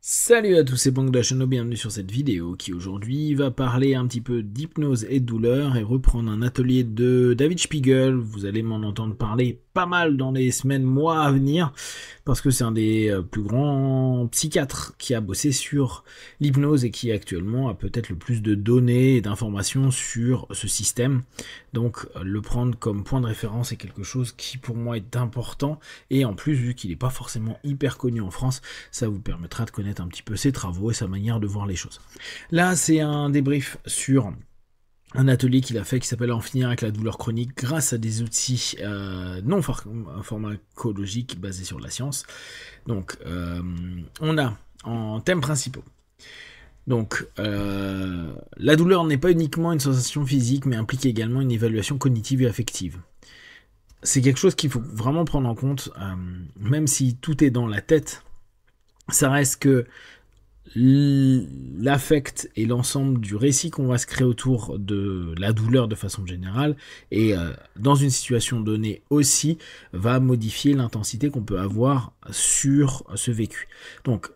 Salut à tous, c'est Bangdashano, bienvenue sur cette vidéo qui aujourd'hui va parler un petit peu d'hypnose et de douleur et reprendre un atelier de David Spiegel. Vous allez m'en entendre parler pas mal dans les semaines, mois à venir, parce que c'est un des plus grands psychiatres qui a bossé sur l'hypnose et qui actuellement a peut-être le plus de données et d'informations sur ce système. Donc le prendre comme point de référence est quelque chose qui pour moi est important, et en plus vu qu'il n'est pas forcément hyper connu en France, ça vous permettra de connaître un petit peu ses travaux et sa manière de voir les choses. Là c'est un débrief sur un atelier qu'il a fait qui s'appelle En finir avec la douleur chronique grâce à des outils non pharmacologiques basés sur la science. Donc on a en thèmes principaux. Donc la douleur n'est pas uniquement une sensation physique mais implique également une évaluation cognitive et affective. C'est quelque chose qu'il faut vraiment prendre en compte, même si tout est dans la tête, ça reste que l'affect et l'ensemble du récit qu'on va se créer autour de la douleur de façon générale et dans une situation donnée aussi va modifier l'intensité qu'on peut avoir sur ce vécu. Donc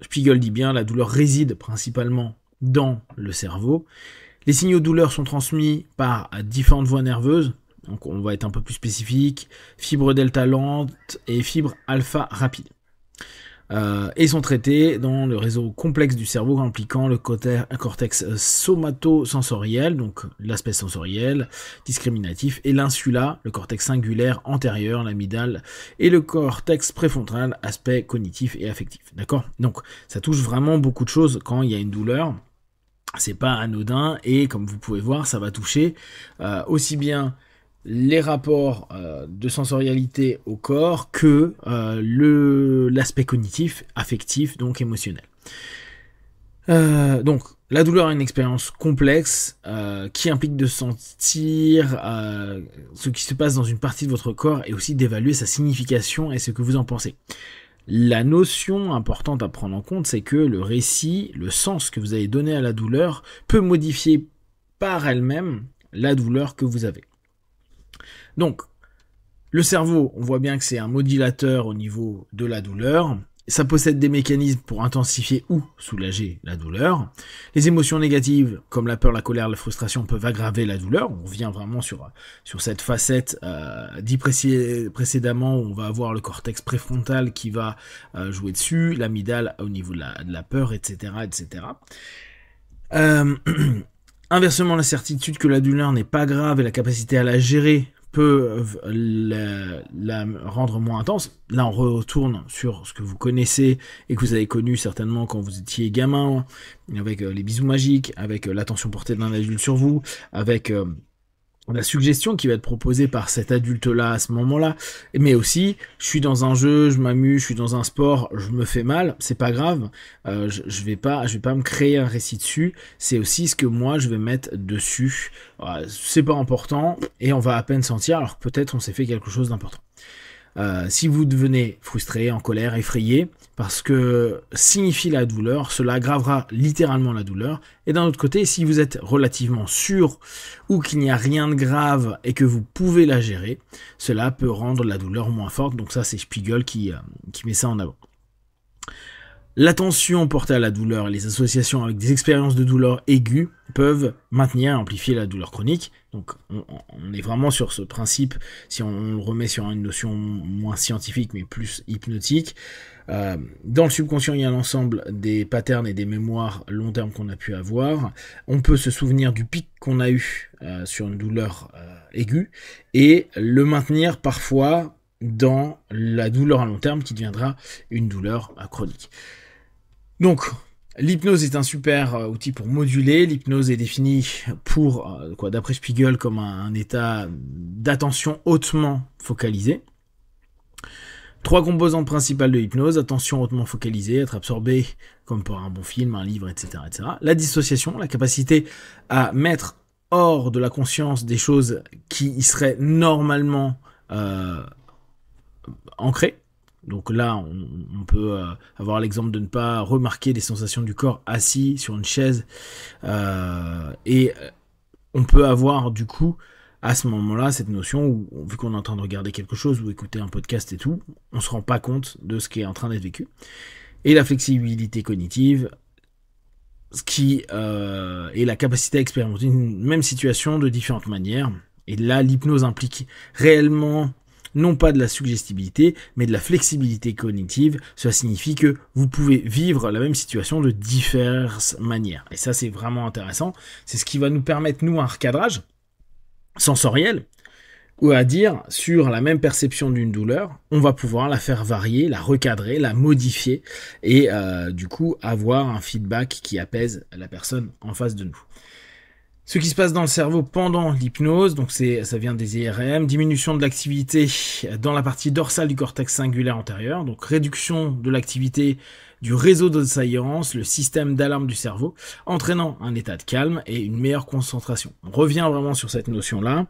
Spiegel dit bien, la douleur réside principalement dans le cerveau. Les signaux de douleur sont transmis par différentes voies nerveuses, donc on va être un peu plus spécifique, fibre delta lente et fibre alpha rapide. Et sont traités dans le réseau complexe du cerveau impliquant le cortex somatosensoriel, donc l'aspect sensoriel, discriminatif, et l'insula, le cortex singulaire antérieur, l'amygdale, et le cortex préfrontal, aspect cognitif et affectif. D'accord ? Donc ça touche vraiment beaucoup de choses quand il y a une douleur. C'est pas anodin, et comme vous pouvez voir, ça va toucher aussi bien les rapports de sensorialité au corps que l'aspect cognitif, affectif, donc émotionnel. Donc la douleur est une expérience complexe qui implique de sentir ce qui se passe dans une partie de votre corps et aussi d'évaluer sa signification et ce que vous en pensez. La notion importante à prendre en compte, c'est que le récit, le sens que vous avez donné à la douleur peut modifier par elle-même la douleur que vous avez. Donc, le cerveau, on voit bien que c'est un modulateur au niveau de la douleur. Ça possède des mécanismes pour intensifier ou soulager la douleur. Les émotions négatives, comme la peur, la colère, la frustration, peuvent aggraver la douleur. On revient vraiment sur cette facette dit précédemment, où on va avoir le cortex préfrontal qui va jouer dessus, l'amygdale au niveau de la peur, etc. etc. Inversement, la certitude que la douleur n'est pas grave et la capacité à la gérer peut la rendre moins intense. Là, on retourne sur ce que vous connaissez et que vous avez connu certainement quand vous étiez gamin, avec les bisous magiques, avec l'attention portée d'un adulte sur vous, avec la suggestion qui va être proposée par cet adulte-là à ce moment-là, mais aussi, je suis dans un jeu, je m'amuse, je suis dans un sport, je me fais mal, c'est pas grave, je vais pas me créer un récit dessus, c'est aussi ce que moi je vais mettre dessus, c'est pas important, et on va à peine sentir, alors que peut-être on s'est fait quelque chose d'important. Si vous devenez frustré, en colère, effrayé, parce que signifie la douleur, cela aggravera littéralement la douleur. Et d'un autre côté, si vous êtes relativement sûr ou qu'il n'y a rien de grave et que vous pouvez la gérer, cela peut rendre la douleur moins forte. Donc ça, c'est Spiegel qui met ça en avant. L'attention portée à la douleur et les associations avec des expériences de douleur aiguës peuvent maintenir et amplifier la douleur chronique. Donc on est vraiment sur ce principe, si on le remet sur une notion moins scientifique mais plus hypnotique. Dans le subconscient, il y a l'ensemble des patterns et des mémoires long terme qu'on a pu avoir. On peut se souvenir du pic qu'on a eu sur une douleur aiguë et le maintenir parfois dans la douleur à long terme qui deviendra une douleur chronique. Donc, l'hypnose est un super outil pour moduler. L'hypnose est définie d'après Spiegel, comme un état d'attention hautement focalisé. 3 composantes principales de l'hypnose: attention hautement focalisée, être absorbé comme par un bon film, un livre, etc., etc. La dissociation, la capacité à mettre hors de la conscience des choses qui y seraient normalement ancrées. Donc là, on peut avoir l'exemple de ne pas remarquer les sensations du corps assis sur une chaise. Et on peut avoir du coup, à ce moment-là, cette notion où, vu qu'on est en train de regarder quelque chose ou écouter un podcast et tout, on ne se rend pas compte de ce qui est en train d'être vécu. et la flexibilité cognitive, ce qui est la capacité à expérimenter une même situation de différentes manières. Et là, l'hypnose implique réellement non pas de la suggestibilité, mais de la flexibilité cognitive. Cela signifie que vous pouvez vivre la même situation de diverses manières. Et ça, c'est vraiment intéressant. C'est ce qui va nous permettre, nous, un recadrage sensoriel, ou à dire, sur la même perception d'une douleur, on va pouvoir la faire varier, la recadrer, la modifier, et du coup, avoir un feedback qui apaise la personne en face de nous. Ce qui se passe dans le cerveau pendant l'hypnose, donc ça vient des IRM, diminution de l'activité dans la partie dorsale du cortex cingulaire antérieur, donc réduction de l'activité du réseau d'assaillance, le système d'alarme du cerveau, entraînant un état de calme et une meilleure concentration. On revient vraiment sur cette notion-là.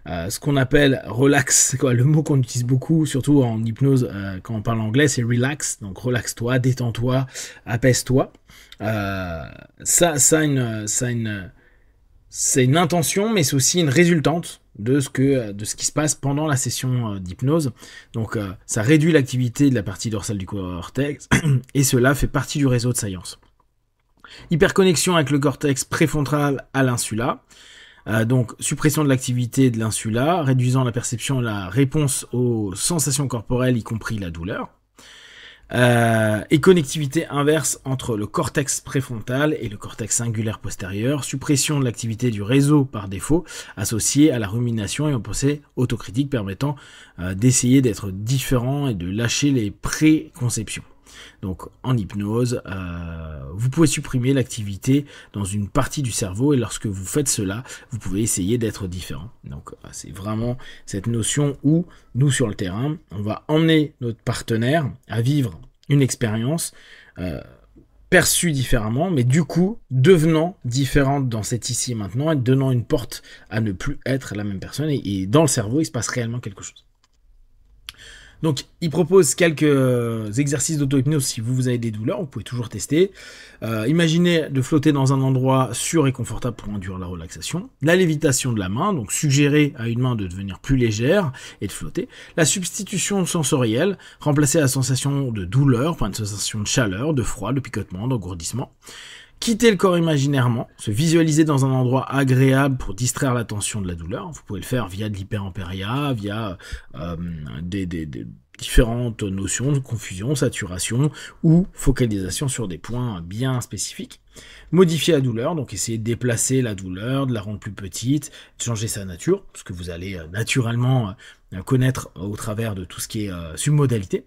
Ce qu'on appelle relax, quoi, le mot qu'on utilise beaucoup, surtout en hypnose quand on parle anglais, c'est relax, donc relaxe-toi, détends-toi, apaise-toi. C'est une intention, mais c'est aussi une résultante de ce qui se passe pendant la session d'hypnose. Donc ça réduit l'activité de la partie dorsale du cortex, et cela fait partie du réseau de saillance. Hyperconnexion avec le cortex préfrontal à l'insula. Donc suppression de l'activité de l'insula, réduisant la perception et la réponse aux sensations corporelles, y compris la douleur. Et connectivité inverse entre le cortex préfrontal et le cortex cingulaire postérieur, suppression de l'activité du réseau par défaut, associée à la rumination et aux pensées autocritiques permettant d'essayer d'être différent et de lâcher les préconceptions. Donc en hypnose, vous pouvez supprimer l'activité dans une partie du cerveau, et lorsque vous faites cela, vous pouvez essayer d'être différent. Donc c'est vraiment cette notion où nous, sur le terrain, on va emmener notre partenaire à vivre une expérience perçue différemment, mais du coup devenant différente dans cet ici et maintenant, et donnant une porte à ne plus être la même personne, et dans le cerveau il se passe réellement quelque chose. Donc, il propose quelques exercices d'auto-hypnose si vous avez des douleurs, vous pouvez toujours tester. Imaginez de flotter dans un endroit sûr et confortable pour induire la relaxation. La lévitation de la main, donc suggérer à une main de devenir plus légère et de flotter. La substitution sensorielle, remplacer la sensation de douleur par une sensation de chaleur, de froid, de picotement, d'engourdissement. Quitter le corps imaginairement, se visualiser dans un endroit agréable pour distraire l'attention de la douleur. Vous pouvez le faire via de l'hyperampéria, via des différentes notions de confusion, saturation ou focalisation sur des points bien spécifiques. Modifier la douleur, donc essayer de déplacer la douleur, de la rendre plus petite, de changer sa nature, ce que vous allez naturellement connaître au travers de tout ce qui est submodalité.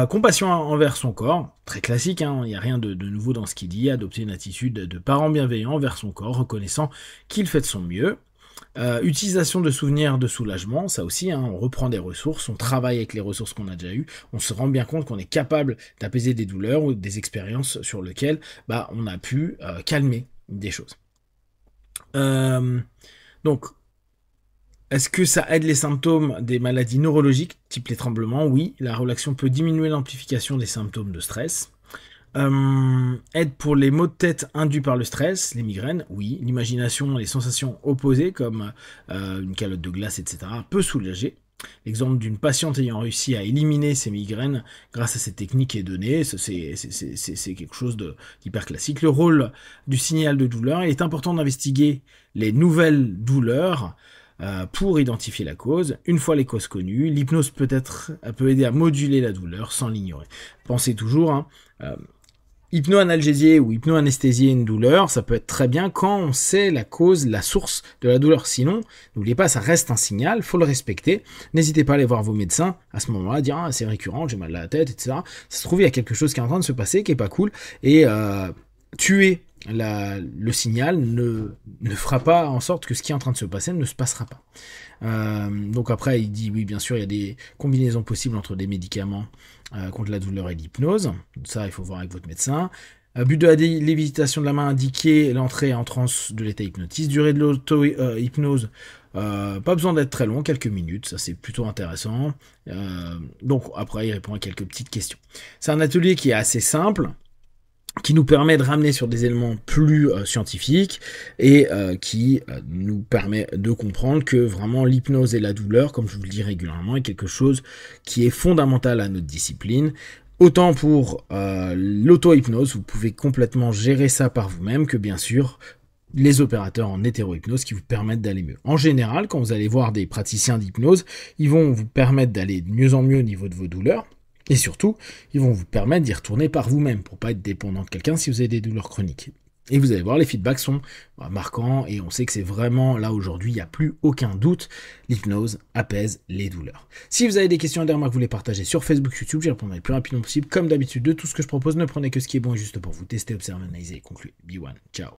Compassion envers son corps, très classique, il n'y a rien de nouveau dans ce qu'il dit, adopter une attitude de parent bienveillant envers son corps, reconnaissant qu'il fait de son mieux. Utilisation de souvenirs de soulagement, ça aussi, on reprend des ressources, on travaille avec les ressources qu'on a déjà eues, on se rend bien compte qu'on est capable d'apaiser des douleurs ou des expériences sur lesquelles on a pu calmer des choses. Donc, est-ce que ça aide les symptômes des maladies neurologiques, type les tremblements? Oui, la relaxation peut diminuer l'amplification des symptômes de stress. Aide pour les maux de tête induits par le stress, les migraines? Oui. L'imagination, les sensations opposées, comme une calotte de glace, etc., peut soulager. L'exemple d'une patiente ayant réussi à éliminer ses migraines grâce à cette technique est donné, c'est quelque chose d'hyper classique. Le rôle du signal de douleur, il est important d'investiguer les nouvelles douleurs, pour identifier la cause. Une fois les causes connues, l'hypnose peut aider à moduler la douleur sans l'ignorer. Pensez toujours, hypno-analgésier ou hypno-anesthésier une douleur, ça peut être très bien quand on sait la cause, la source de la douleur. Sinon, n'oubliez pas, ça reste un signal, faut le respecter. N'hésitez pas à aller voir vos médecins à ce moment-là, dire c'est récurrent, j'ai mal à la tête, etc. Ça se trouve, il y a quelque chose qui est en train de se passer, qui est pas cool, et tuer le signal ne fera pas en sorte que ce qui est en train de se passer ne se passera pas. Donc après, il dit oui, bien sûr, il y a des combinaisons possibles entre des médicaments contre la douleur et l'hypnose. Ça, il faut voir avec votre médecin. But de la lévitation de la main, indiquer l'entrée en transe de l'état hypnotiste. Durée de l'auto-hypnose, pas besoin d'être très long, quelques minutes, ça c'est plutôt intéressant. Donc après, il répond à quelques petites questions. C'est un atelier qui est assez simple, qui nous permet de ramener sur des éléments plus scientifiques et qui nous permet de comprendre que vraiment l'hypnose et la douleur, comme je vous le dis régulièrement, est quelque chose qui est fondamental à notre discipline. Autant pour l'auto-hypnose, vous pouvez complètement gérer ça par vous-même, que bien sûr, les opérateurs en hétéro-hypnose qui vous permettent d'aller mieux. En général, quand vous allez voir des praticiens d'hypnose, ils vont vous permettre d'aller de mieux en mieux au niveau de vos douleurs, et surtout, ils vont vous permettre d'y retourner par vous-même, pour pas être dépendant de quelqu'un si vous avez des douleurs chroniques. Et vous allez voir, les feedbacks sont marquants, et on sait que c'est vraiment, là aujourd'hui, il n'y a plus aucun doute, l'hypnose apaise les douleurs. Si vous avez des questions et des remarques, vous les partagez sur Facebook, YouTube, j'y répondrai le plus rapidement possible. Comme d'habitude, de tout ce que je propose, ne prenez que ce qui est bon et juste pour vous. Testez, observez, analysez et concluez. Be one. Ciao.